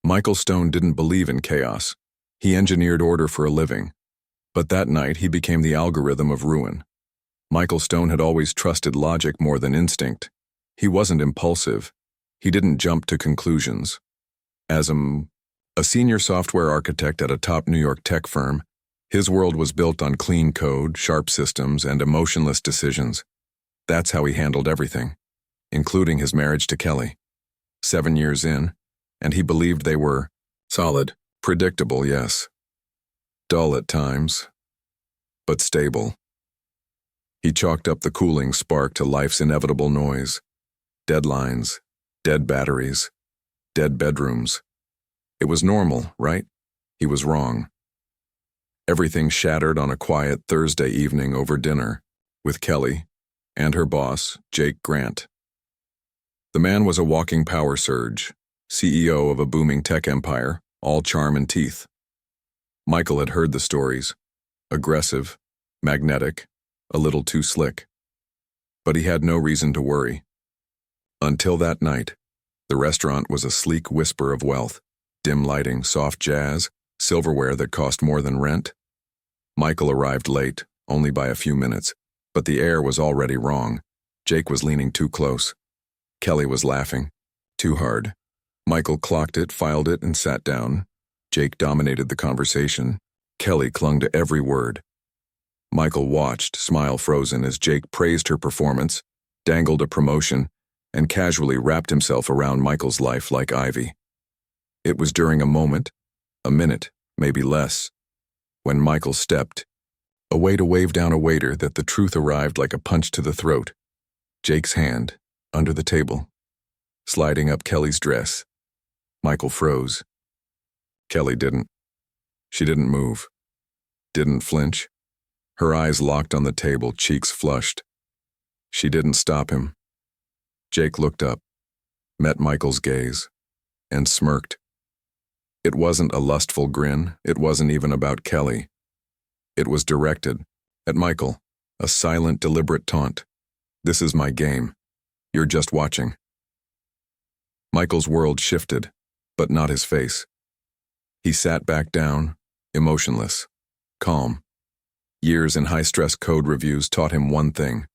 Michael Stone didn't believe in chaos. He engineered order for a living. But that night he became the algorithm of ruin. Michael Stone had always trusted logic more than instinct. He wasn't impulsive. He didn't jump to conclusions. As a senior software architect at a top New York tech firm, his world was built on clean code, sharp systems, and emotionless decisions. That's how he handled everything, including his marriage to Kelly. 7 years in, and he believed they were solid, predictable, yes. Dull at times, but stable. He chalked up the cooling spark to life's inevitable noise. Deadlines, dead batteries, dead bedrooms. It was normal, right? He was wrong. Everything shattered on a quiet Thursday evening over dinner with Kelly and her boss, Jake Grant. The man was a walking power surge, CEO of a booming tech empire, all charm and teeth. Michael had heard the stories. Aggressive, magnetic, a little too slick. But he had no reason to worry. Until that night, the restaurant was a sleek whisper of wealth, dim lighting, soft jazz, silverware that cost more than rent. Michael arrived late, only by a few minutes, but the air was already wrong. Jake was leaning too close. Kelly was laughing, too hard. Michael clocked it, filed it, and sat down. Jake dominated the conversation. Kelly clung to every word. Michael watched, smile frozen, as Jake praised her performance, dangled a promotion, and casually wrapped himself around Michael's life like ivy. It was during a moment, a minute, maybe less, when Michael stepped, away to wave down a waiter, that the truth arrived like a punch to the throat. Jake's hand, under the table, sliding up Kelly's dress. Michael froze. Kelly didn't. She didn't move. Didn't flinch. Her eyes locked on the table, cheeks flushed. She didn't stop him. Jake looked up, met Michael's gaze, and smirked. It wasn't a lustful grin. It wasn't even about Kelly. It was directed at Michael, a silent, deliberate taunt. This is my game. You're just watching. Michael's world shifted, but not his face. He sat back down, emotionless, calm. Years in high-stress code reviews taught him one thing: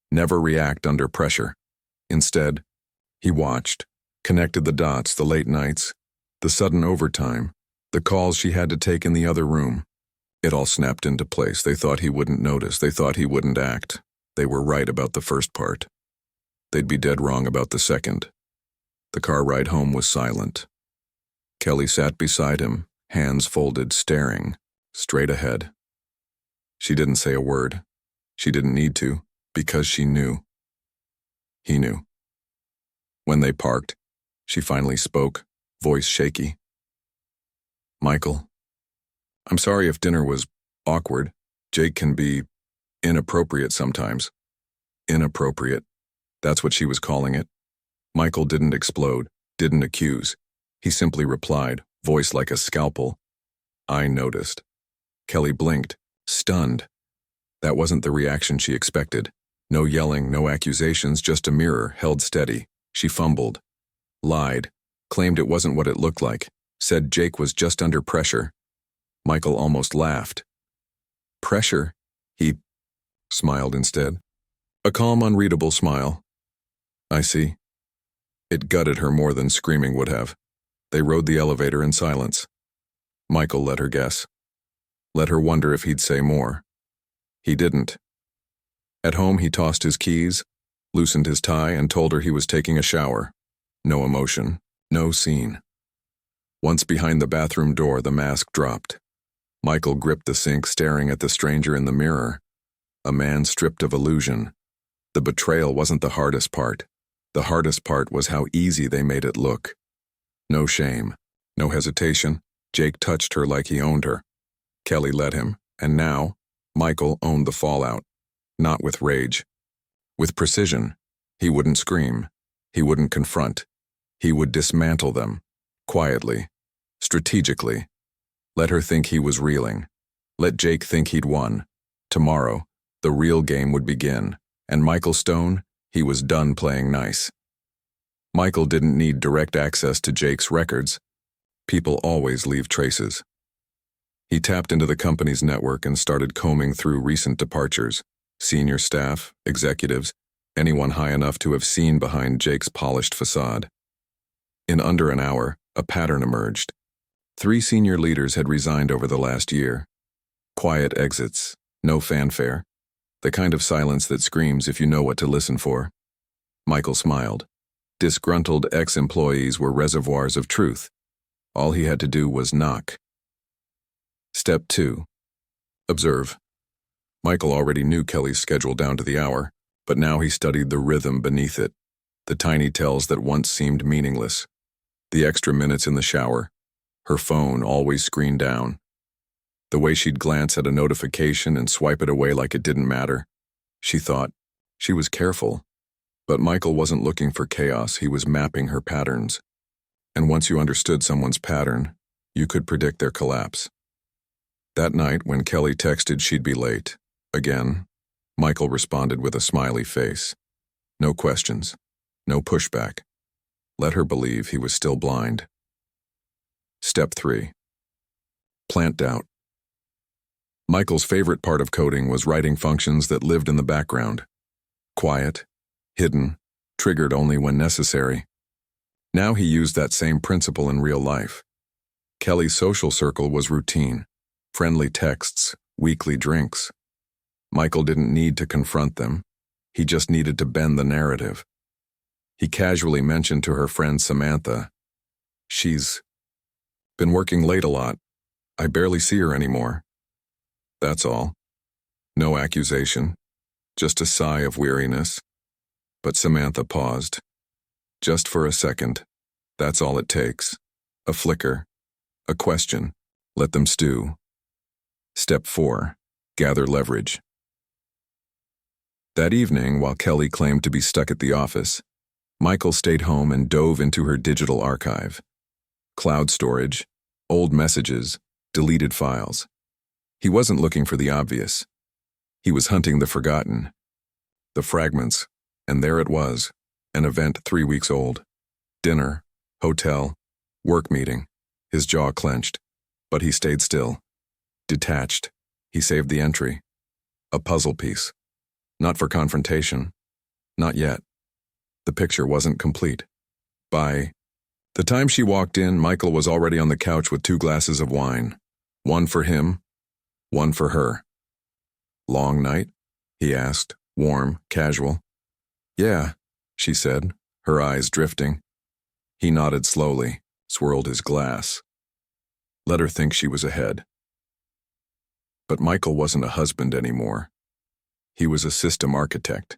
never react under pressure. Instead, he watched, connected the dots, the late nights, the sudden overtime, the calls she had to take in the other room. It all snapped into place. They thought he wouldn't notice. They thought he wouldn't act. They were right about the first part. They'd be dead wrong about the second. The car ride home was silent. Kelly sat beside him, hands folded, staring, straight ahead. She didn't say a word. She didn't need to, because she knew. He knew. When they parked, she finally spoke, voice shaky. Michael, I'm sorry if dinner was awkward. Jake can be inappropriate sometimes. Inappropriate. That's what she was calling it. Michael didn't explode, didn't accuse. He simply replied, voice like a scalpel. I noticed. Kelly blinked, stunned. That wasn't the reaction she expected. No yelling, no accusations, just a mirror, held steady. She fumbled, lied, claimed it wasn't what it looked like, said Jake was just under pressure. Michael almost laughed. Pressure? He smiled instead. A calm, unreadable smile. I see. It gutted her more than screaming would have. They rode the elevator in silence. Michael let her guess. Let her wonder if he'd say more. He didn't. At home, he tossed his keys, loosened his tie, and told her he was taking a shower. No emotion, no scene. Once behind the bathroom door, the mask dropped. Michael gripped the sink, staring at the stranger in the mirror. A man stripped of illusion. The betrayal wasn't the hardest part. The hardest part was how easy they made it look. No shame, no hesitation. Jake touched her like he owned her. Kelly let him, and now, Michael owned the fallout. Not with rage. With precision. He wouldn't scream. He wouldn't confront. He would dismantle them. Quietly. Strategically. Let her think he was reeling. Let Jake think he'd won. Tomorrow, the real game would begin. And Michael Stone, he was done playing nice. Michael didn't need direct access to Jake's records. People always leave traces. He tapped into the company's network and started combing through recent departures, senior staff, executives, anyone high enough to have seen behind Jake's polished facade. In under an hour, a pattern emerged. 3 senior leaders had resigned over the last year. Quiet exits, no fanfare, the kind of silence that screams if you know what to listen for. Michael smiled. Disgruntled ex-employees were reservoirs of truth. All he had to do was knock. Step 2. Observe. Michael already knew Kelly's schedule down to the hour, but now he studied the rhythm beneath it, the tiny tells that once seemed meaningless. The extra minutes in the shower, her phone always screened down. The way she'd glance at a notification and swipe it away like it didn't matter. She thought. She was careful. But Michael wasn't looking for chaos, he was mapping her patterns. And once you understood someone's pattern, you could predict their collapse. That night, when Kelly texted she'd be late, again, Michael responded with a smiley face. No questions. No pushback. Let her believe he was still blind. Step 3. Plant doubt. Michael's favorite part of coding was writing functions that lived in the background. Quiet, hidden, triggered only when necessary. Now he used that same principle in real life. Kelly's social circle was routine. Friendly texts, weekly drinks. Michael didn't need to confront them. He just needed to bend the narrative. He casually mentioned to her friend Samantha, "She's been working late a lot. I barely see her anymore." That's all. No accusation, just a sigh of weariness. But Samantha paused. Just for a second. That's all it takes. A flicker. A question. Let them stew. Step 4. Gather leverage. That evening, while Kelly claimed to be stuck at the office, Michael stayed home and dove into her digital archive. Cloud storage, old messages, deleted files. He wasn't looking for the obvious. He was hunting the forgotten. The fragments, and there it was, an event 3 weeks old. Dinner, hotel, work meeting. His jaw clenched, but he stayed still. Detached, he saved the entry. A puzzle piece. Not for confrontation. Not yet. The picture wasn't complete. By the time she walked in, Michael was already on the couch with 2 glasses of wine. One for him, one for her. "Long night?" he asked, warm, casual. "Yeah," she said, her eyes drifting. He nodded slowly, swirled his glass. Let her think she was ahead. But Michael wasn't a husband anymore. He was a system architect.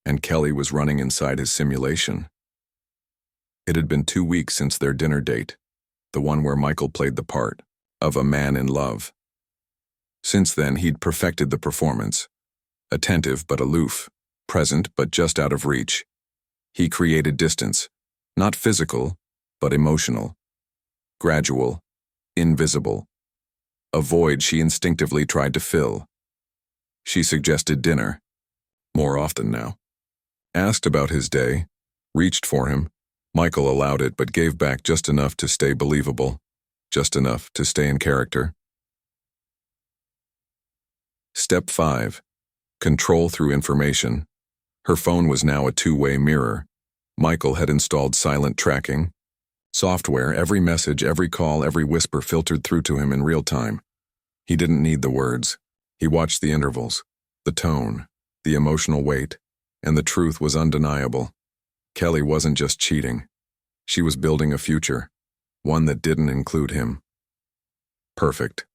And Kelly was running inside his simulation. It had been 2 weeks since their dinner date, the one where Michael played the part of a man in love. Since then, he'd perfected the performance. Attentive but aloof, present but just out of reach. He created distance, not physical, but emotional. Gradual, invisible. A void she instinctively tried to fill. She suggested dinner, more often now. Asked about his day, reached for him. Michael allowed it but gave back just enough to stay believable, just enough to stay in character. Step 5. Control through information. Her phone was now a 2-way mirror. Michael had installed silent tracking. Software, every message, every call, every whisper filtered through to him in real time. He didn't need the words. He watched the intervals, the tone, the emotional weight, and the truth was undeniable. Kelly wasn't just cheating. She was building a future, one that didn't include him. Perfect.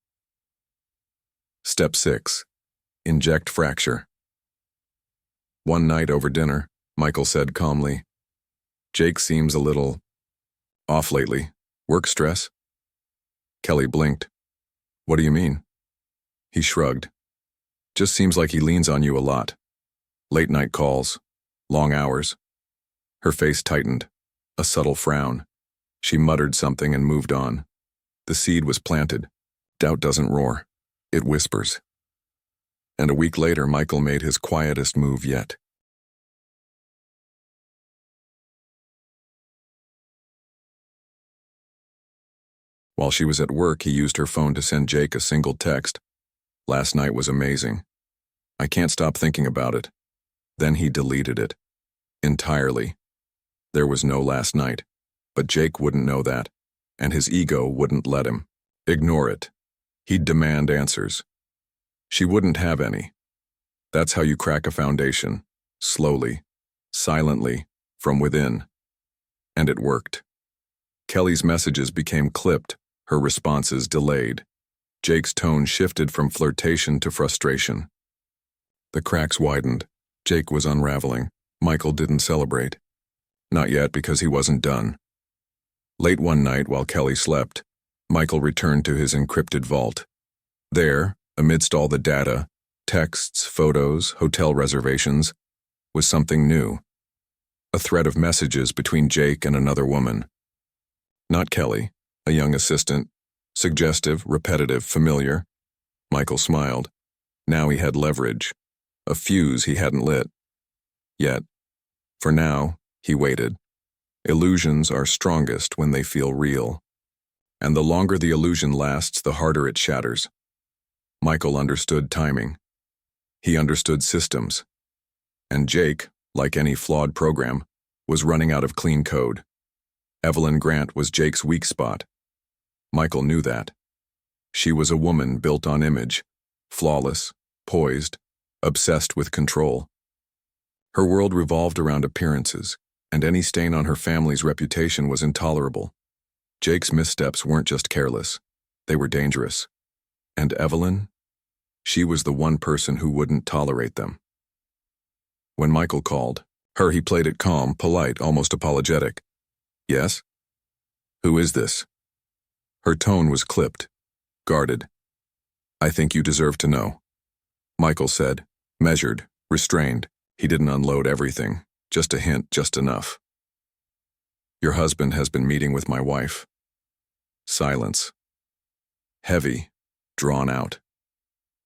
Step 6. Inject fracture. One night over dinner, Michael said calmly, "Jake seems a little off lately. Work stress?" Kelly blinked. "What do you mean?" He shrugged. "Just seems like he leans on you a lot. Late night calls, long hours." Her face tightened, a subtle frown. She muttered something and moved on. The seed was planted. Doubt doesn't roar. It whispers. And a week later, Michael made his quietest move yet. While she was at work, he used her phone to send Jake a single text. "Last night was amazing. I can't stop thinking about it." Then he deleted it. Entirely. There was no last night. But Jake wouldn't know that, and his ego wouldn't let him. Ignore it. He'd demand answers. She wouldn't have any. That's how you crack a foundation. Slowly. Silently. From within. And it worked. Kelly's messages became clipped, her responses delayed. Jake's tone shifted from flirtation to frustration. The cracks widened. Jake was unraveling. Michael didn't celebrate. Not yet, because he wasn't done. Late one night, while Kelly slept, Michael returned to his encrypted vault. There, amidst all the data, texts, photos, hotel reservations, was something new. A thread of messages between Jake and another woman. Not Kelly, a young assistant, suggestive, repetitive, familiar. Michael smiled. Now he had leverage, a fuse he hadn't lit. Yet, for now, he waited. Illusions are strongest when they feel real. And the longer the illusion lasts, the harder it shatters. Michael understood timing. He understood systems. And Jake, like any flawed program, was running out of clean code. Evelyn Grant was Jake's weak spot. Michael knew that. She was a woman built on image, flawless, poised, obsessed with control. Her world revolved around appearances, and any stain on her family's reputation was intolerable. Jake's missteps weren't just careless, they were dangerous. And Evelyn? She was the one person who wouldn't tolerate them. When Michael called her, he played it calm, polite, almost apologetic. "Yes? Who is this?" Her tone was clipped, guarded. "I think you deserve to know," Michael said, measured, restrained. He didn't unload everything, just a hint, just enough. "Your husband has been meeting with my wife." Silence. Heavy, drawn out.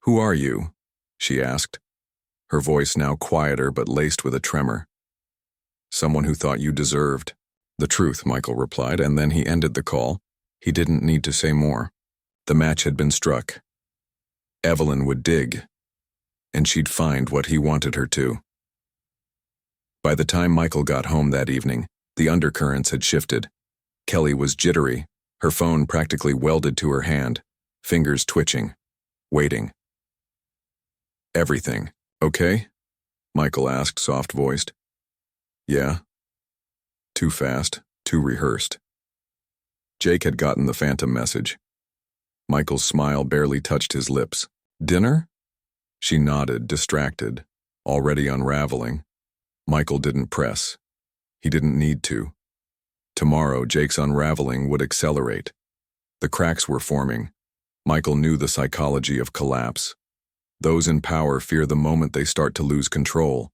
"Who are you?" she asked, her voice now quieter but laced with a tremor. "Someone who thought you deserved." "The truth," Michael replied, and then he ended the call. He didn't need to say more. The match had been struck. Evelyn would dig, and she'd find what he wanted her to. By the time Michael got home that evening, the undercurrents had shifted. Kelly was jittery, her phone practically welded to her hand, fingers twitching, waiting. "Everything, okay?" Michael asked, soft-voiced. "Yeah." Too fast, too rehearsed. Jake had gotten the phantom message. Michael's smile barely touched his lips. "Dinner?" She nodded, distracted, already unraveling. Michael didn't press. He didn't need to. Tomorrow, Jake's unraveling would accelerate. The cracks were forming. Michael knew the psychology of collapse. Those in power fear the moment they start to lose control.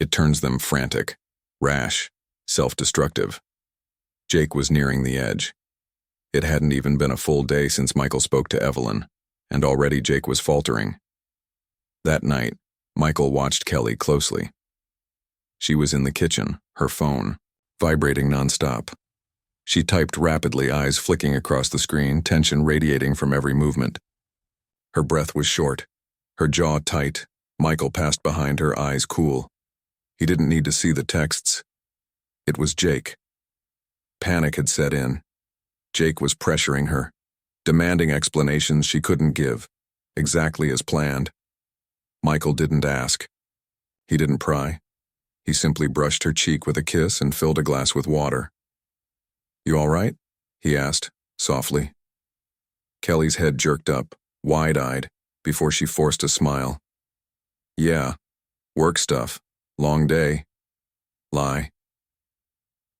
It turns them frantic, rash, self-destructive. Jake was nearing the edge. It hadn't even been a full day since Michael spoke to Evelyn, and already Jake was faltering. That night, Michael watched Kelly closely. She was in the kitchen, her phone, vibrating nonstop. She typed rapidly, eyes flicking across the screen, tension radiating from every movement. Her breath was short, her jaw tight. Michael passed behind her, eyes cool. He didn't need to see the texts. It was Jake. Panic had set in. Jake was pressuring her, demanding explanations she couldn't give, exactly as planned. Michael didn't ask. He didn't pry. He simply brushed her cheek with a kiss and filled a glass with water. "You all right?" he asked, softly. Kelly's head jerked up, wide-eyed, before she forced a smile. "Yeah, work stuff, long day." "Lie."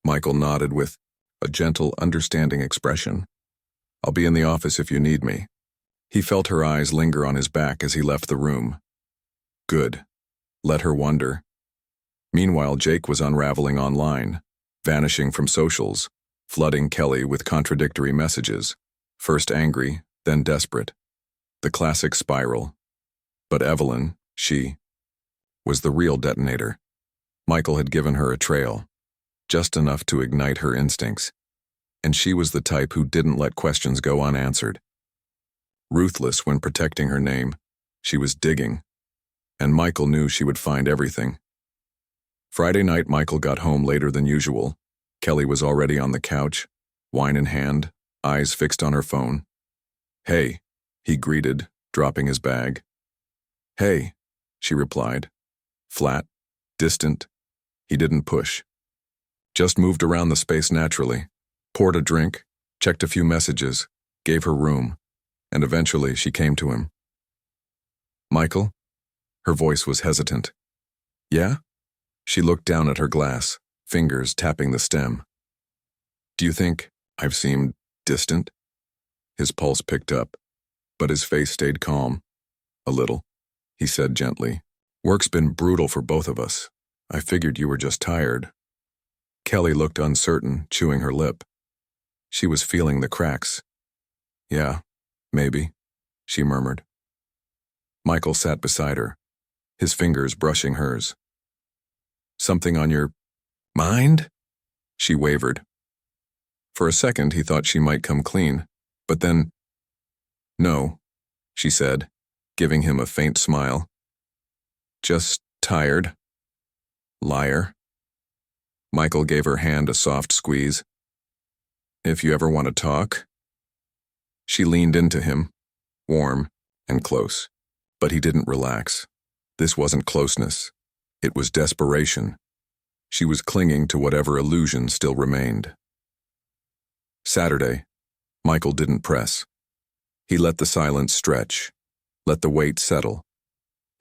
Michael nodded with a gentle, understanding expression. "I'll be in the office if you need me." He felt her eyes linger on his back as he left the room. Good. Let her wonder. Meanwhile, Jake was unraveling online, vanishing from socials, flooding Kelly with contradictory messages, first angry, then desperate. The classic spiral. But Evelyn, she, was the real detonator. Michael had given her a trail, just enough to ignite her instincts. and she was the type who didn't let questions go unanswered. Ruthless when protecting her name, she was digging, and Michael knew she would find everything. Friday night, Michael got home later than usual. Kelly was already on the couch, wine in hand, eyes fixed on her phone. "Hey," he greeted, dropping his bag. "Hey," she replied. Flat, distant. He didn't push. Just moved around the space naturally, poured a drink, checked a few messages, gave her room, and eventually she came to him. "Michael?" Her voice was hesitant. "Yeah?" She looked down at her glass, fingers tapping the stem. "Do you think I've seemed distant?" His pulse picked up, but his face stayed calm. "A little," he said gently. "Work's been brutal for both of us. I figured you were just tired." Kelly looked uncertain, chewing her lip. She was feeling the cracks. "Yeah, maybe," she murmured. Michael sat beside her, his fingers brushing hers. "Something on your mind?" She wavered. For a second, he thought she might come clean, but then, "No," she said, giving him a faint smile. "Just tired." Liar. Michael gave her hand a soft squeeze. "If you ever want to talk." She leaned into him, warm and close, but he didn't relax. This wasn't closeness. It was desperation. She was clinging to whatever illusion still remained. Saturday, Michael didn't press. He let the silence stretch, let the weight settle.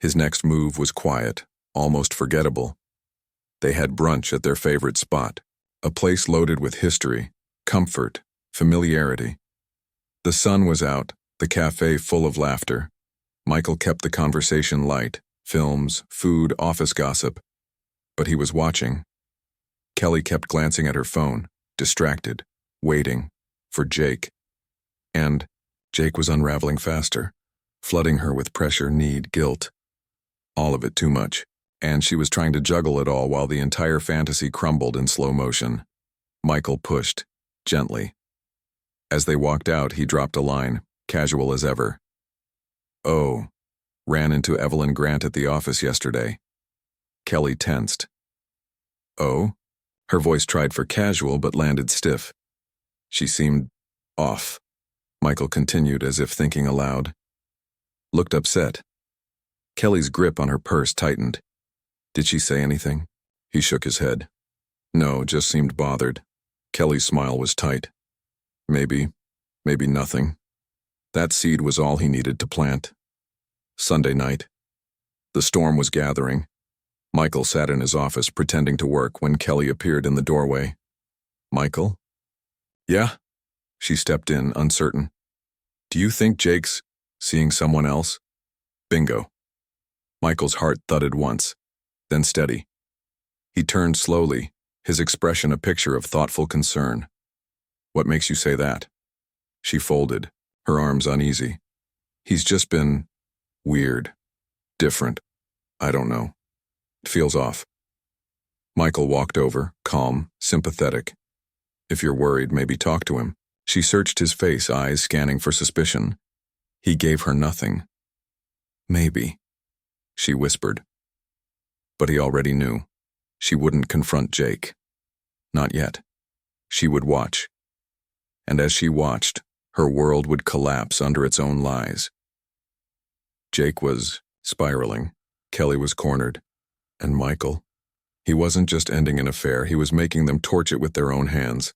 His next move was quiet, almost forgettable. They had brunch at their favorite spot, a place loaded with history, comfort, familiarity. The sun was out, the cafe full of laughter. Michael kept the conversation light, films, food, office gossip. But he was watching. Kelly kept glancing at her phone, distracted, waiting for Jake. And Jake was unraveling faster, flooding her with pressure, need, guilt. All of it too much. And she was trying to juggle it all while the entire fantasy crumbled in slow motion. Michael pushed, gently. As they walked out, he dropped a line, casual as ever. "Oh, ran into Evelyn Grant at the office yesterday." Kelly tensed. "Oh?" Her voice tried for casual but landed stiff. She seemed off. Michael continued as if thinking aloud. Looked upset. Kelly's grip on her purse tightened. "Did she say anything?" He shook his head. "No, just seemed bothered." Kelly's smile was tight. Maybe nothing. That seed was all he needed to plant. Sunday night. The storm was gathering. Michael sat in his office pretending to work when Kelly appeared in the doorway. "Michael?" "Yeah?" She stepped in, uncertain. "Do you think Jake's seeing someone else?" Bingo. Michael's heart thudded once, then steady. He turned slowly, his expression a picture of thoughtful concern. "What makes you say that?" She folded, her arms uneasy. "He's just been weird, different. I don't know. It feels off." Michael walked over, calm, sympathetic. "If you're worried, maybe talk to him." She searched his face, eyes scanning for suspicion. He gave her nothing. "Maybe," she whispered. But he already knew. She wouldn't confront Jake. Not yet. She would watch. And as she watched, her world would collapse under its own lies. Jake was spiraling. Kelly was cornered. And Michael? He wasn't just ending an affair, he was making them torch it with their own hands.